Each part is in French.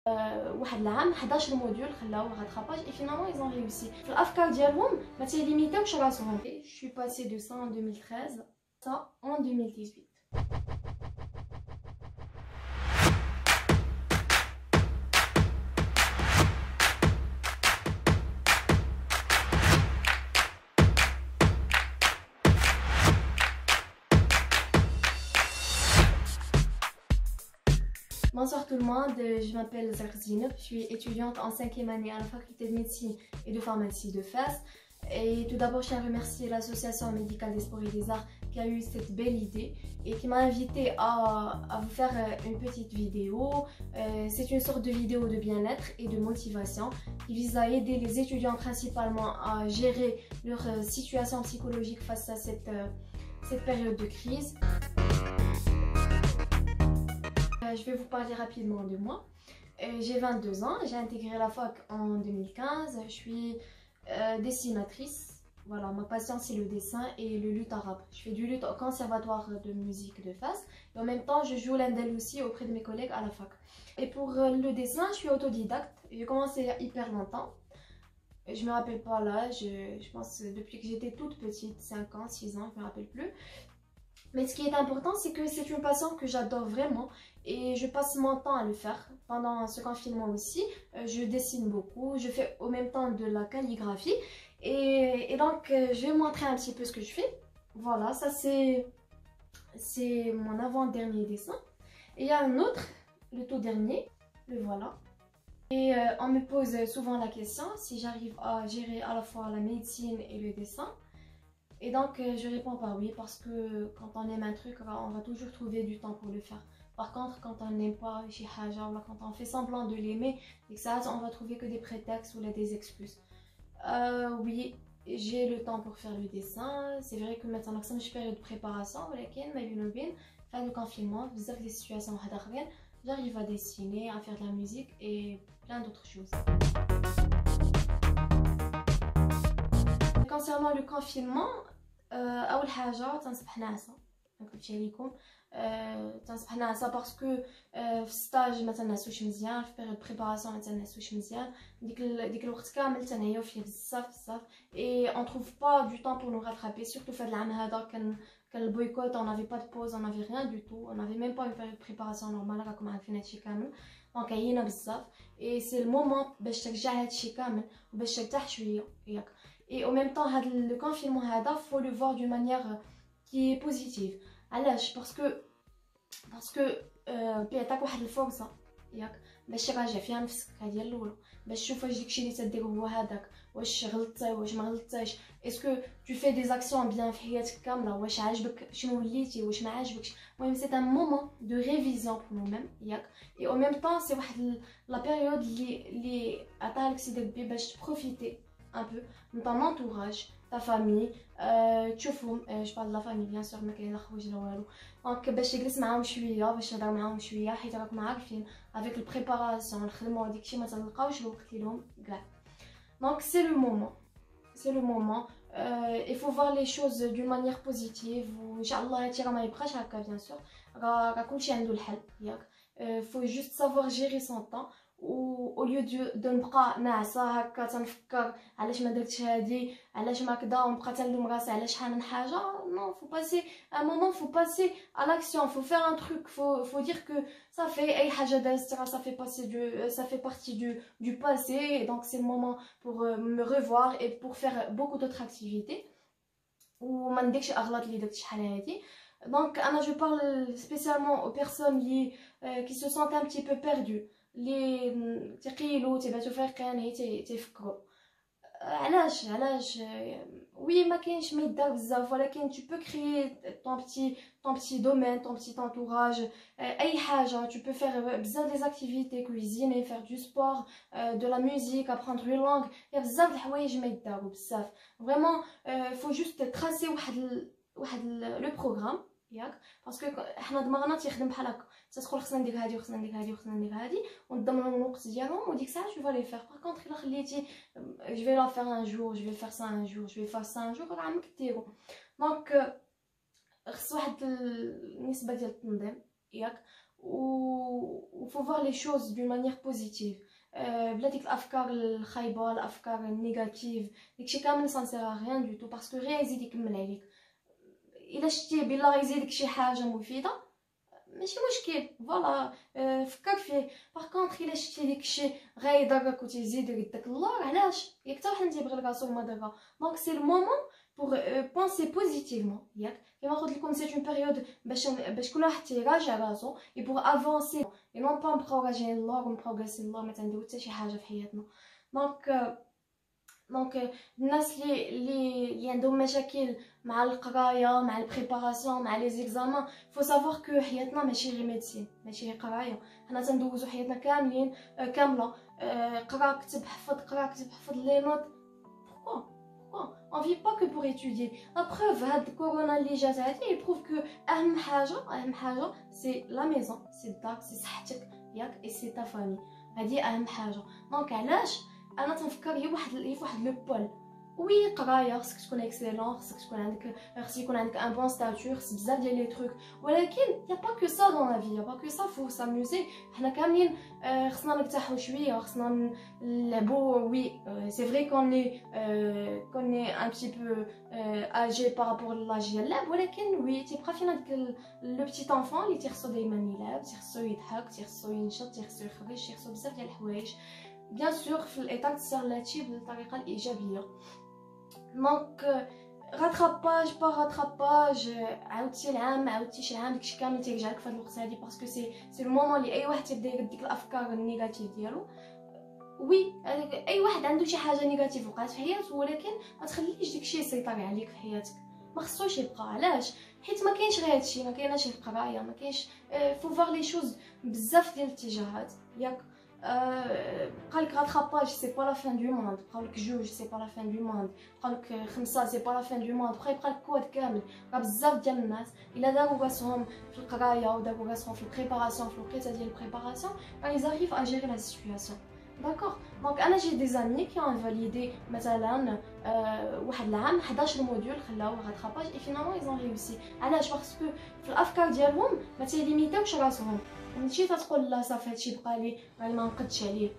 واحد العام 11 موديول خلاو rattrapage et finalement ils ont réussi. في الافكار ديالهم ما تيليميتاوش راسهم. Je suis passée de ça en 2013 ça en 2018. Bonsoir tout le monde, je m'appelle Zarzine, je suis étudiante en 5e année à la faculté de médecine et de pharmacie de Fès. Et tout d'abord, je tiens à remercier l'association médicale des sports et des arts qui a eu cette belle idée et qui m'a invitée à vous faire une petite vidéo. C'est une sorte de vidéo de bien-être et de motivation qui vise à aider les étudiants principalement à gérer leur situation psychologique face à cette période de crise. Je vais vous parler rapidement de moi. J'ai 22 ans, j'ai intégré la fac en 2015, je suis dessinatrice. Voilà, ma passion c'est le dessin et le luth arabe. Je fais du luth au conservatoire de musique de Fès et en même temps je joue l'indel aussi auprès de mes collègues à la fac. Et pour le dessin, je suis autodidacte, j'ai commencé il y a hyper longtemps. Je me rappelle pas l'âge, je pense depuis que j'étais toute petite, 5 ans, 6 ans, je me rappelle plus. Mais ce qui est important, c'est que c'est une passion que j'adore vraiment et je passe mon temps à le faire. Pendant ce confinement aussi, je dessine beaucoup, je fais au même temps de la calligraphie et donc je vais vous montrer un petit peu ce que je fais. Voilà, ça c'est mon avant-dernier dessin. Et il y a un autre, le tout dernier, le voilà. Et on me pose souvent la question si j'arrive à gérer à la fois la médecine et le dessin. Et donc je réponds par oui parce que quand on aime un truc, on va toujours trouver du temps pour le faire. Par contre, quand on n'aime pas chez Haja ou quand on fait semblant de l'aimer, et que ça, on va trouver que des prétextes ou des excuses. Oui, j'ai le temps pour faire le dessin. C'est vrai que maintenant, je suis en période de préparation, mais fin de confinement, vous avez des situations j'arrive à dessiner, à faire de la musique et plein d'autres choses. Concernant le confinement, أول حاجة تنصبح ناعسة نكتبتي لكم تنصبح ناعسة باسكو في ستاج ما تنعسوش مزيان في بيريود بريباراسيون ما تنعسوش مزيان ديك الوقت كامل تنعيو فيه بزاف et on trouve pas du temps pour nous rattraper surtout في هذا العام هذا كان البويكوت on n'avait pas de pause on n'avait rien du tout on n'avait même pas une période de préparation normale راكم عارفين هادشي كامل دونك عيينا بزاف et c'est le moment باش ترجع هادشي كامل وباش ترتاح شويه ياك. Et en même temps, le confinement, il faut le voir d'une manière qui est positive. Alors, parce que بيعطيك واحد الفرصة ياك باش تراجع فيها نفسك. هذه الاولى باش تشوف واش داكشي اللي تدير هو هذاك واش غلطتي واش ما غلطتيش. اسكو tu fais des actions bien في حياتك كامله واش عاجبك شنو وليتي واش ما عاجبكش. المهم c'est un moment de révision pour nous-mêmes ياك. Et en même temps c'est واحد la période اللي عطاها لك سيدي ربي باش تبروفيتي un peu de ton entourage, ta famille, je parle de la famille bien sûr, mais donc باش تجلس معاهم شويه باش تهضر معاهم شويه حيت راكم عارفين avec البريباراسيون الخدمه وداكشي ما تلقاوش الوقت ليهم كاع. Donc c'est le moment il faut voir les choses d'une manière positive وان شاء الله هادشي راه ما يبقاش هكا bien sûr راه كلشي عنده الحل ياك. faut juste savoir gérer son temps au lieu de نبقى ناعسه هكا تنفكر علاش ما درتش هادي علاش ما كدا ونبقى تنلوم راسي علاش شحال من حاجه. non faut passer un moment faut passer à l'action faut faire un truc faut dire que ça fait اي حاجه دازت ça fait passer ça fait partie du passé et donc c'est le moment pour me revoir et pour faire beaucoup d'autres activités وما نديرش اغلاط اللي درت شحال هادي. Donc Anna, je parle spécialement aux personnes qui se sentent un petit peu perdues اللي تيقيلوا تيباتوا فايقين تيفكروا علاش وي ما كاينش ما يدار بزاف ولكن tu peux créer ton petit domaine ton petit entourage اي حاجه tu peux faire بزاف des activités cuisiner faire du sport de la musique apprendre une langue يا بزاف د الحوايج ما يداروا بزاف vraiment faut juste tracer واحد le programme ياك باسكو حنا دماغنا تيخدم بحال هكا تدخل خصنا ندير هادي وخصنا ندير هادي وخصنا ندير هادي ونضمن الوقت ديالهم وديك الساعه جو فالي فير. باغ كونطخ الا خليتي جو في لا فير ان جور جو في فير سا ان جور جو في فير سا ان جور راه عمرك ديرو. دونك خص واحد النسبه ديال التنظيم ياك و faut voir les choses d'une manière positive. بلا ديك الافكار الخايبه الافكار النيجاتيف داكشي كامل ça ne sert à rien du tout parce que rien يزيد يكمل عليك. الا شتيه بالله غيزيدك شي حاجه مفيده ماشي مشكل فوالا فكر فيه. باغ كونطخ الا شتي داكشي غيضرك وتيزيد يردك اللور علاش ياك حتى واحد تيبغي راسو ما ضرا. دونك سي المومون بور بونسي بوزيتيفمون ياك كيما قلت لكم سي اون بيريود باش كل واحد تيراجع راسو اي بور افونسي اي نون با نبقاو راجعين اللور ونبروغريسي اللور ما تنديرو حتى شي حاجه في حياتنا. دونك الناس اللي عندهم مشاكل مع القرايه مع البريباراسيون مع لي زيكزامان فو سافوار كو حياتنا ماشي غير ميديسين ماشي غير قرايه. حنا تندوزو حياتنا كاملين كامله قرا كتب حفظ قرا كتب حفظ لي نوت. on vit pas que pour étudier. La preuve هاد كورونا اللي جات هادي يبروف كو اهم حاجه سي لا ميزون سي الدار سي صحتك ياك اي سي تا فامي. هادي اهم حاجه. دونك علاش انا تنفكر هي واحد لو بول وي قرايه خصك تكون اكسيلون خصك يكون عندك ان بون ستاتور خص بزاف ديال لي تروك ولكن يا با كو سا دون لا في يا با كو سا فو ساموزي. حنا كاملين خصنا نرتاحوا شويه خصنا نلعبوا وي سي فري كوني ان بتي بو اجي بارابور لاج ديال اللعب ولكن وي تيبقى فينا داك لو بتيت انفون اللي تيخصو دائما يلعب تيخصو يضحك تيخصو ينشط تيخصو يخرج تيخصو بزاف ديال الحوايج بيان سور في الاطار السيرلاتي بالطريقه الايجابيه. دونك راتراباج با راتراباج عاودتي العام عاودتي شي عام داكشي كامل تيرجع لك في هاد الوقت هادي باسكو سي المومون اللي اي واحد تيبدا يرد ديك الافكار النيجاتيف ديالو. وي اي واحد عنده شي حاجه نيجاتيف وقعت في حياته ولكن ما تخليش داكشي يسيطر عليك في حياتك ما خصوش يبقى. علاش؟ حيت ما كاينش غير هادشي ما كايناش القرايه ما كاينش فو فوار لي شوز بزاف ديال الاتجاهات ياك. قالك راتراباج سي با لا فان دو موند بقاولك جوج سي با لا فان دو موند بقاولك خمسه سي با لا فان دو موند بقالك كود كامل. راه بزاف ديال الناس الا داروا راسهم في القرايه وداروا راسهم في البريباراسيون في الوقيته ديال البريباراسيون راه يزاريف ا جيري لا سيتوياسيون. داكوغ دونك انا جي دي زامي كي اون فاليدي مثلا واحد العام 11 موديول خلاو راتراباج اي فينالمون ايزون ريوسي. علاش؟ باسكو في الافكار ديالهم ما تيليميتاوش راسهم ماشي تتقول لا صافي هادشي بقى لي راني ما نقدش عليه.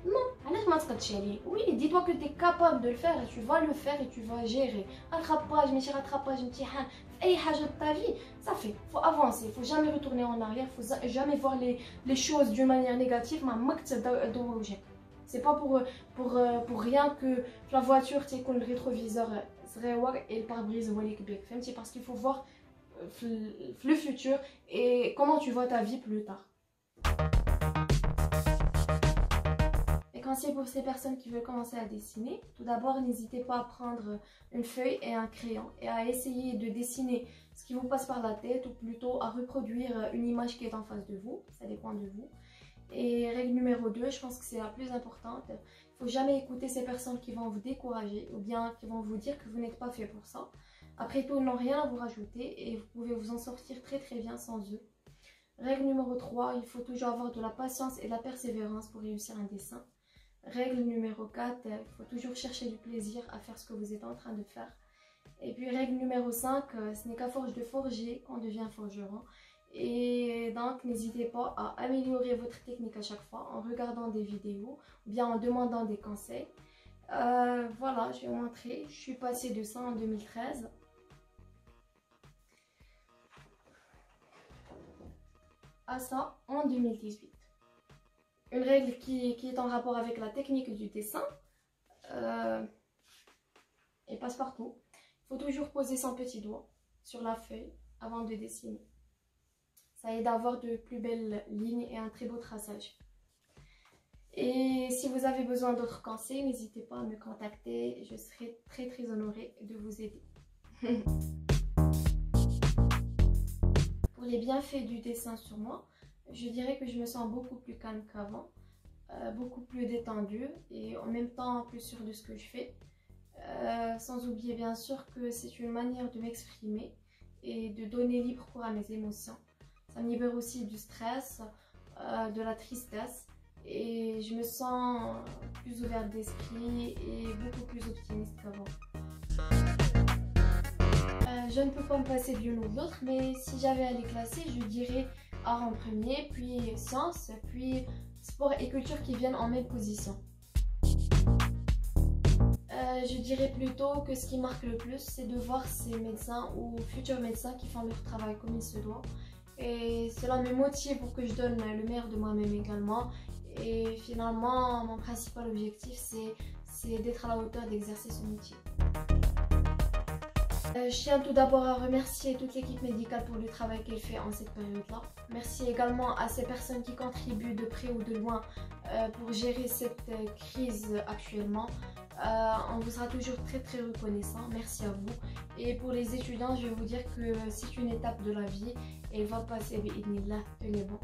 نو علاش ما تقدش عليه؟ وي دي توا كو تي كابابل دو الفير تو فا لو فير اي تو فا جيري. راتراباج ماشي راتراباج امتحان في اي حاجه تا في صافي فو افونسي فو جامي روتورني اون اريير فو جامي فوار لي شوز دون مانيير نيجاتيف ما عمرك تدور وجهك. سي با pour rien que في لا فواتور تيكون الريتروفيزور صغيور اي الباربريز هو اللي كبير فهمتي باسكو il faut voir le futur et comment tu vois ta vie plus tard. Et conseil pour ces personnes qui veulent commencer à dessiner, tout d'abord n'hésitez pas à prendre une feuille et un crayon et à essayer de dessiner ce qui vous passe par la tête ou plutôt à reproduire une image qui est en face de vous, ça dépend de vous. Et règle numéro 2, je pense que c'est la plus importante, il ne faut jamais écouter ces personnes qui vont vous décourager ou bien qui vont vous dire que vous n'êtes pas fait pour ça. Après tout, ils n'ont rien à vous rajouter et vous pouvez vous en sortir très bien sans eux. Règle numéro 3, il faut toujours avoir de la patience et de la persévérance pour réussir un dessin. Règle numéro 4, il faut toujours chercher du plaisir à faire ce que vous êtes en train de faire. Et puis règle numéro 5, ce n'est qu'à force de forger qu'on devient forgeron. Et donc n'hésitez pas à améliorer votre technique à chaque fois en regardant des vidéos ou bien en demandant des conseils. Voilà, je vais vous montrer. Je suis passée de ça en 2013 à ça en 2018. Une règle qui est en rapport avec la technique du dessin et passe partout. Il faut toujours poser son petit doigt sur la feuille avant de dessiner. Ça aide à avoir de plus belles lignes et un très beau traçage. Et si vous avez besoin d'autres conseils, n'hésitez pas à me contacter. Je serai très honorée de vous aider. Pour les bienfaits du dessin sur moi, je dirais que je me sens beaucoup plus calme qu'avant, beaucoup plus détendue et en même temps plus sûre de ce que je fais. Sans oublier bien sûr que c'est une manière de m'exprimer et de donner libre cours à mes émotions. Ça me libère aussi du stress, de la tristesse et je me sens plus ouverte d'esprit et beaucoup plus optimiste qu'avant. Je ne peux pas me passer de l'une ou de l'autre, mais si j'avais à les classer, je dirais art en premier, puis sciences, puis sport et culture qui viennent en même position. Je dirais plutôt que ce qui marque le plus, c'est de voir ces médecins ou futurs médecins qui font leur travail comme il se doit. Et cela me motive pour que je donne le meilleur de moi-même également. Et finalement, mon principal objectif, c'est d'être à la hauteur d'exercer ce métier. Je tiens tout d'abord à remercier toute l'équipe médicale pour le travail qu'elle fait en cette période-là. Merci également à ces personnes qui contribuent de près ou de loin pour gérer cette crise actuellement. On vous sera toujours très reconnaissant. Merci à vous. Et pour les étudiants, je vais vous dire que c'est une étape de la vie et elle va passer, bi'idnillah, tenez bon.